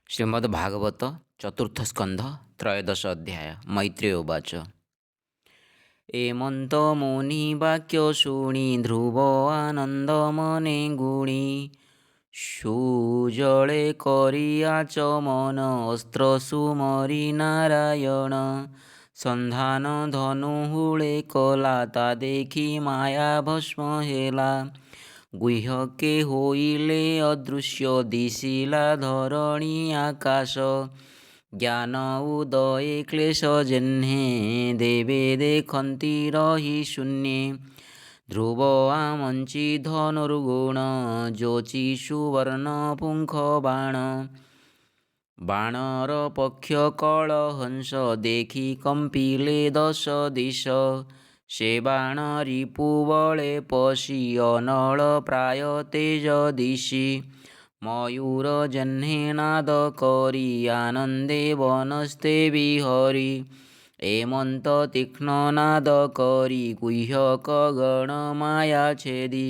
ଶ୍ରୀମଦ୍ଭାଗବତ ଚତୁର୍ଥ ସ୍କନ୍ଧ ତ୍ରୟୋଦଶ ଅଧ୍ୟାୟ। ମୈତ୍ରେୟ ଉବାଚ। ଏମନ୍ତ ମୁନି ବାକ୍ୟ ଶୁଣି ଧ୍ରୁବ ଆନନ୍ଦ ମନେ ଗୁଣି, ସୁଜଳେ କରି ଆଚମନ ଅସ୍ତ୍ର ସୁମରି ନାରାୟଣ, ସନ୍ଧାନ ଧନୁ ହୁଳେ କଲା ତା ଦେଖି ମାୟା ଭସ୍ମ ହେଲା, ଗୁହ୍ୟକେ ହୋଇଲେ ଅଦୃଶ୍ୟ ଦିଶିଲା ଧରଣୀ ଆକାଶ, ଜ୍ଞାନ ଉଦୟେ କ୍ଲେଶ ଜେହ୍ନେ ଦେବେ ଦେଖନ୍ତି ରହି ଶୂନ୍ୟେ, ଧ୍ରୁବ ଆମଞ୍ଚି ଧନୁର୍ଗୁଣ ଯୋଚି ସୁବର୍ଣ୍ଣ ପୁଙ୍ଖ ବାଣ, ବାଣର ପକ୍ଷ କଳହଂସ ଦେଖି କମ୍ପିଲେ ଦଶ ଦିଶ, ସେ ବାଣ ରିପୁ ବଳେ ପଶି ଅନଳ ପ୍ରାୟ ତେଜ ଦିଶି, ମୟୂର ଜହ୍ନେ ନାଦ କରି ଆନନ୍ଦେ ବନସ୍ତେ ବିହରି, ଏମନ୍ତ ତୀକ୍ଷ୍ଣ ନାଦ କରି ଗୁହ୍ୟକ ଗଣ ମାୟା ଛେଦି,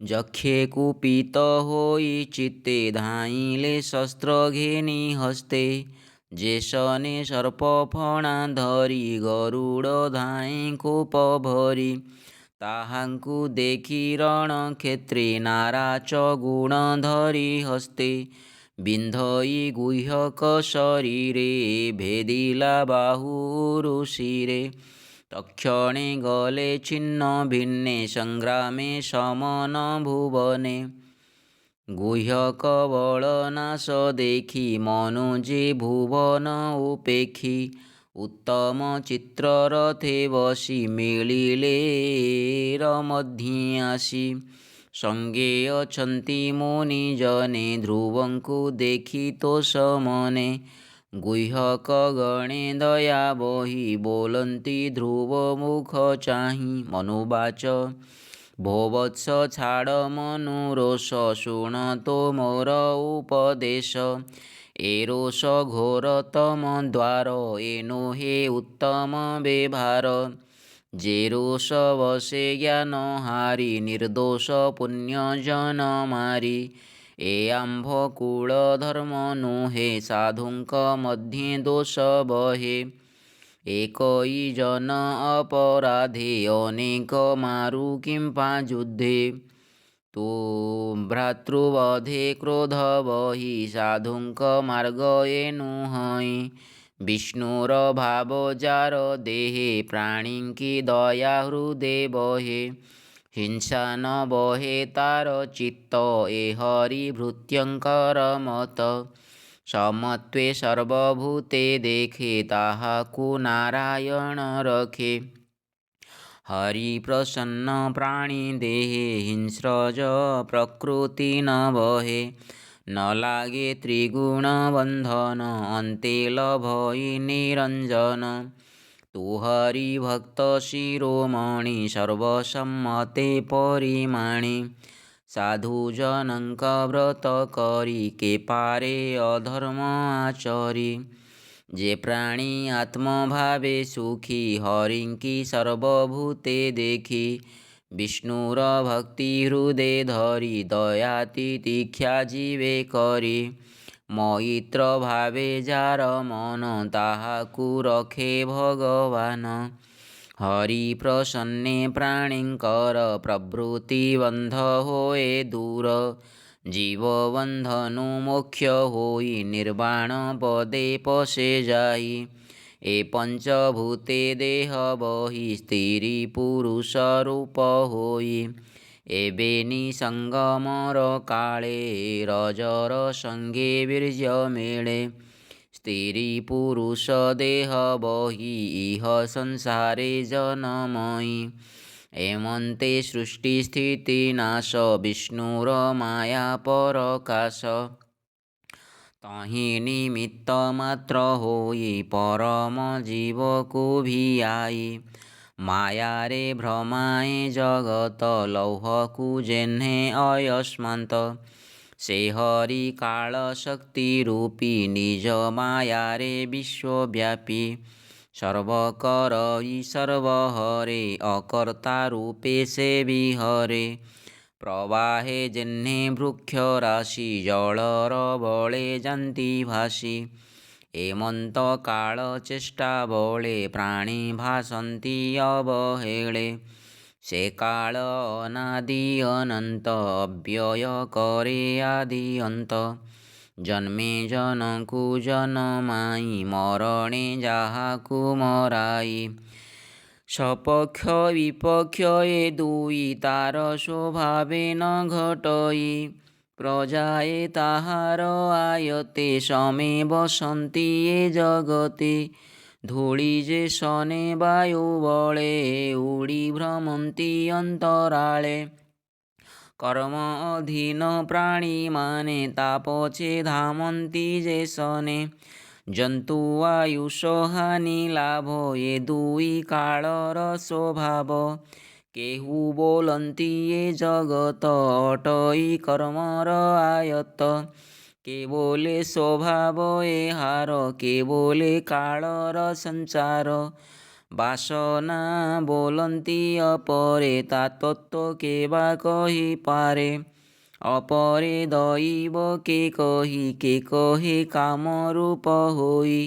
ଯକ୍ଷେ କୁପିତ ହୋଇ ଚିତ୍ତେ ଧାଇଁଲେ ଶସ୍ତ୍ର ଘେନି ହସ୍ତେ, ଯେ ଶନେ ସର୍ପ ଫଣା ଧରି ଗରୁଡ଼ ଧାଇଁ କୋପ ଭରି, ତାହାଙ୍କୁ ଦେଖି ରଣକ୍ଷେତ୍ରେ ନାରାଚ ଗୁଣ ଧରି ହସ୍ତେ, ବିନ୍ଧଇ ଗୁହ୍ୟକ ଶରୀରେ ଭେଦିଲା ବାହୁ ଋଷିରେ, ତକ୍ଷଣେ ଗଲେ ଛିନ୍ନ ଭିନ୍ନେ ସଂଗ୍ରାମେ ସମନ ଭୁବନେ, ଗୁହ୍ୟକ ବଳ ନାଶ ଦେଖି ମନୁଜେ ଭୁବନ ଉପେକ୍ଷି, ଉତ୍ତମ ଚିତ୍ରରଥେ ବସି ମିଳିଲେ ରମଧ୍ୟେ ଆସି, ସଙ୍ଗେ ଅଛନ୍ତି ମୁନି ଜନେ ଧ୍ରୁବଙ୍କୁ ଦେଖି ତୋଷ ମନେ, ଗୁହ୍ୟକ ଗଣେ ଦୟା ବହି ବୋଲନ୍ତି ଧ୍ରୁବ ମୁଖ ଚାହିଁ, ମନୁବାଚ। ଭୋ ବତ୍ସ ଛାଡ଼ ମନୁ ରୋଷ ଶୁଣ ତୋ ମୋର ଉପଦେଶ, ଏ ରୋଷ ଘୋର ତମ ଦ୍ୱାର ଏ ନୁହେ ଉତ୍ତମ ବେଭାର, ଯେ ରୋଷ ବଶେ ଜ୍ଞାନ ହାରି ନିର୍ଦୋଷ ପୁଣ୍ୟ ଜନ ମାରି, ଏ ଆମ୍ଭ କୁଳ ଧର୍ମ ନୁହେ ସାଧୁଙ୍କ ମଧ୍ୟେ ଦୋଷ ବହେ, ଏକଇ ଜନ ଅପରାଧେ ଅନେକ ମାରୁ କିମ୍ପା ଯୁଦ୍ଧେ, ତୁ ଭ୍ରାତୃବଧେ କ୍ରୋଧ ବହି ସାଧୁଙ୍କ ମାର୍ଗ ଏ ନୁହଁ, ବିଷ୍ଣୁର ଭାବ ଯାର ଦେହେ ପ୍ରାଣୀଙ୍କି ଦୟା ହୃଦେ ବହେ, ହିଂସା ନ ବହେ ତାର ଚିତ୍ତ ଏ ହରି ଭୃତ୍ୟଙ୍କର ମତ, ସମତ୍ୱେ ସର୍ବଭୂତେ ଦେଖେ ତାହାକୁ ନାରାୟଣ ରଖେ, ହରି ପ୍ରସନ୍ନ ପ୍ରାଣୀ ଦେହେ ହିଂସ୍ରଜ ପ୍ରକୃତି ନ ବହେ, ନ ଲାଗେ ତ୍ରିଗୁଣ ବନ୍ଧନ ଅନ୍ତେ ଲଭଇ ନିରଞ୍ଜନ, ତୁ ହରି ଭକ୍ତ ଶିରୋମଣି ସର୍ବସମ୍ମତେ ପରିମାଣି, ସାଧୁଜନଙ୍କ ବ୍ରତ କରି କେ ପାରେ ଅଧର୍ମ ଆଚରି, ଯେ ପ୍ରାଣୀ ଆତ୍ମଭାବେ ସୁଖୀ ହରିଙ୍କି ସର୍ବଭୂତେ ଦେଖି, ବିଷ୍ଣୁର ଭକ୍ତି ହୃଦେ ଧରି ଦୟା ତିତିକ୍ଷା ଯିବେ କରି, ମୈତ୍ର ଭାବେ ଯାର ମନ ତାହାକୁ ରଖେ ଭଗବାନ, ହରି ପ୍ରସନ୍ନେ ପ୍ରାଣୀଙ୍କର ପ୍ରବୃତ୍ତି ବନ୍ଧ ହୋଏ ଦୂର, ଜୀବ ବନ୍ଧନୁ ମୋକ୍ଷ ହୋଇ ନିର୍ବାଣ ପଦେ ପଶେ ଯାଇ, ଏ ପଞ୍ଚଭୂତେ ଦେହ ବହି ସ୍ତ୍ରୀ ପୁରୁଷ ରୂପ ହୋଇ, ଏବେ ନିସଙ୍ଗମର କାଳେ ରଜର ସଙ୍ଗେ ବୀର୍ଯ୍ୟ ମିଳେ, ସ୍ତ୍ରୀ ପୁରୁଷ ଦେହ ବହି ଇହ ସଂସାରେ ଜନମଇ, ଏମନ୍ତେ ସୃଷ୍ଟି ସ୍ଥିତି ନାଶ ବିଷ୍ଣୁର ମାୟା ପରକାଶ, ତହିଁ ନିମିତ୍ତ ମାତ୍ର ହୋଇ ପରମ ଜୀବକୁ ଭିଆଇ, ମାୟାରେ ଭ୍ରମାଏ ଜଗତ ଲୌହକୁ ଯେହ୍ନେ ଅୟସ୍ମାନ୍ତ, ସେ ହରି କାଳ ଶକ୍ତି ରୂପୀ ନିଜ ମାୟାରେ ବିଶ୍ୱବ୍ୟାପୀ, ସର୍ବକରଇ ସର୍ବହରେ ଅକର୍ତ୍ତା ରୂପେ ସେ ବିହରେ, ପ୍ରବାହେ ଯେହ୍ନେ ବୃକ୍ଷ ରାଶି ଜଳର ବଳେ ଯାନ୍ତି ଭାସି। ଏମନ୍ତ କାଳ ଚେଷ୍ଟା ବଳେ ପ୍ରାଣୀ ଭାସନ୍ତି ଅବହେଳେ। ସେ କାଳ ଅନାଦି ଅନନ୍ତ ଅବ୍ୟୟ କରେ ଆଦି ଅନ୍ତ। ଜନ୍ମେ ଜନକୁ ଜନମାଇ ମରଣେ ଯାହାକୁ ମରାଇ। ସପକ୍ଷ ବିପକ୍ଷ ଏ ଦୁଇ ତାର ସ୍ୱଭାବେ ନ ଘଟଇ। ପ୍ରଜାଏ ତାହାର ଆୟତେ ସମେ ବସନ୍ତି ଏ ଜଗତେ। ଧୂଳି ଯେ ଶନେ ବାୟୁ ବଳେ ଉଡ଼ି ଭ୍ରମନ୍ତି ଅନ୍ତରାଳେ। କର୍ମ ଅଧୀନ ପ୍ରାଣୀମାନେ ତା ପଛେ ଧାମନ୍ତି ଯେ ଶନେ। ଜନ୍ତୁ ଆୟୁଷ ହାନି ଲାଭ ଏ ଦୁଇ କାଳର ସ୍ୱଭାବ। କେହୁ ବୋଲନ୍ତି ଏ ଜଗତ ଅଟଇ କର୍ମର ଆୟତ। କେ ବୋଲେ ସ୍ୱଭାବ ଏହାର କେ ବୋଲେ କାଳର ସଞ୍ଚାର। ବାସନା ବୋଲନ୍ତି ଅପରେ ତା ତତ୍ତ୍ୱ କେ ବା କହିପାରେ। ଅପରେ ଦଇବ କେ କହେ କାମ ରୂପ ହୋଇ।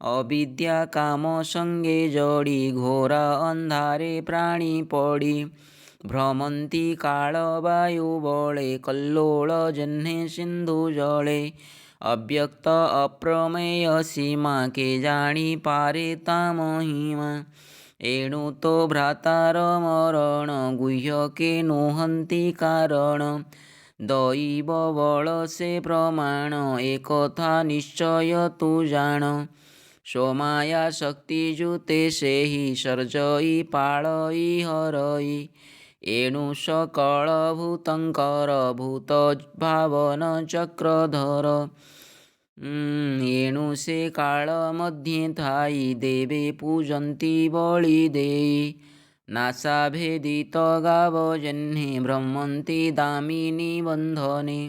ଅବିଦ୍ୟା କାମ ସଙ୍ଗେ ଜଡ଼ି ଘୋର ଅନ୍ଧାରେ ପ୍ରାଣୀ ପଡ଼ି। ଭ୍ରମନ୍ତି କାଳ ବାୟୁ ବଳେ କଲ୍ଲୋଳ ଯେହ୍ନେ ସିନ୍ଧୁ ଜଳେ। ଅବ୍ୟକ୍ତ ଅପ୍ରମେୟ ସୀମା କେ ଜାଣିପାରେ ତା ମହିମା। ଏଣୁ ତ ଭ୍ରାତାର ମରଣ ଗୁହ୍ୟ କେ ନୁହନ୍ତି କାରଣ। ଦଇବ ବଳ ସେ ପ୍ରମାଣ ଏକଥା ନିଶ୍ଚୟ ତୁ ଜାଣ। ସ୍ୱମାୟା ଶକ୍ତି ଯୁତେ ସେହି ସର୍ଜଇ ପାଳଇ ହରଇ। ଏଣୁ ସକଳ ଭୂତଙ୍କର ଭୂତ ଭାବନ ଚକ୍ରଧର। ଏଣୁ ସେ କାଳ ମଧ୍ୟେ ଥାଇ ଦେବେ ପୂଜନ୍ତି ବଳି ଦେଇ। ନାସାଭେଦିତ ଗାବ ଯେହ୍ନେ ଭ୍ରମନ୍ତି ଦାମିନୀ ବନ୍ଧନେ।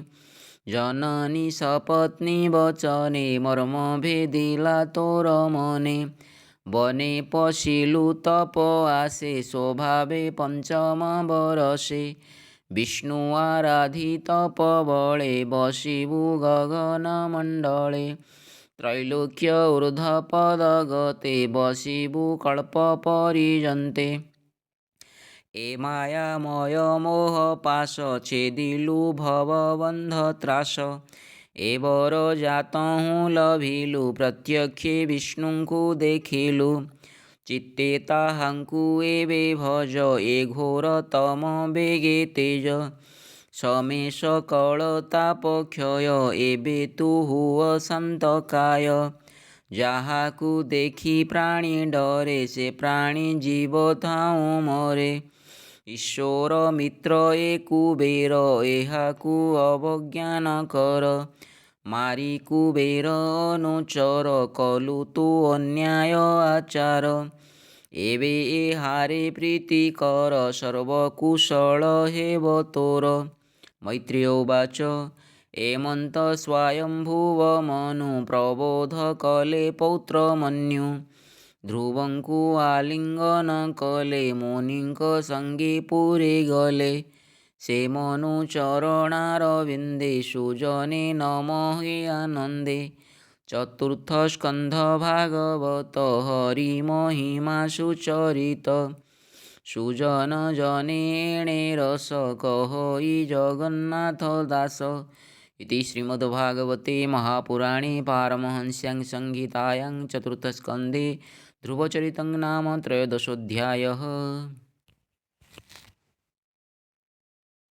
ଜନନୀ ସପତ୍ନୀ ବଚନେ ମର୍ମ ଭେଦିଲା ତୋର ମନେ। ବନେ ପଶିଲୁ ତପ ଆସେ ସ୍ୱଭାବେ ପଞ୍ଚମ ବରଷେ। ବିଷ୍ଣୁ ଆରାଧି ତପ ବଳେ ବସିବୁ ଗଗନ ମଣ୍ଡଳେ। ତ୍ରୈଲୋକ୍ୟ ଊର୍ଦ୍ଧ୍ୱ ପଦ ଗତେ ବସିବୁ କଳ୍ପ ପର୍ଯ୍ୟନ୍ତେ। ଏ ମାୟାମୟ ମୋହ ପାଶ ଛେଦିଲୁ ଭବ ବନ୍ଧ ତ୍ରାସ। ଏ ବର ଜାତହୁଁ ଲଭିଲୁ ପ୍ରତ୍ୟକ୍ଷେ ବିଷ୍ଣୁଙ୍କୁ ଦେଖିଲୁ। ଚିତ୍ତେ ତାହାଙ୍କୁ ଏବେ ଭଜ ଏ ଘୋର ତମ ବେଗେ ତେଜ। ସମେ ସକଳ ତାପ କ୍ଷୟ ଏବେ ତୁ ହୁଅ ଶାନ୍ତ କାୟ। ଯାହାକୁ ଦେଖି ପ୍ରାଣୀ ଡରେ ସେ ପ୍ରାଣୀ ଜୀବ ଥାଉଁ ମରେ। ଈଶ୍ୱର ମିତ୍ର ଏ କୁବେର ଏହାକୁ ଅବଜ୍ଞାନ କର। ମାରି କୁବେର ଅନୁଚର କଲୁ ତୁ ଅନ୍ୟାୟ ଆଚାର। ଏବେ ଏହାରେ ପ୍ରୀତି କର ସର୍ବକୁଶଳ ହେବ ତୋର। ମୈତ୍ରେୟ ଉବାଚ ଏମନ୍ତ ସ୍ୱୟଂଭୁବ ମନୁ ପ୍ରବୋଧ କଲେ ପୌତ୍ର ମନ୍ୟୁ। ଧ୍ରୁବଙ୍କୁ ଆଲିଙ୍ଗନ କଲେ ମୁନିଙ୍କ ସଙ୍ଗେ ପୁରୀ ଗଲେ। ସେ ମନୁ ଚରଣାରବିନ୍ଦେ ସୁଜନେ ନମ ହେ ଆନନ୍ଦେ। ଚତୁର୍ଥ ସ୍କନ୍ଧ ଭାଗବତ ହରି ମହିମା ସୁଚରିତ। ସୁଜନ ଜନେ ଏଣେ ରସ କହଇ ଜଗନ୍ନାଥ ଦାସ। ଇତି ଶ୍ରୀମଦ୍ଭାଗବତେ ମହାପୁରାଣେ ପାରମହଂସ୍ୟାଂ ସଂହିତାୟାଂ ଚତୁର୍ଥସ୍କନ୍ଧେ ଧ୍ରୁବଚରିतं ନାମ ତ୍ରୟୋଦଶୋऽଧ୍ୟାୟः।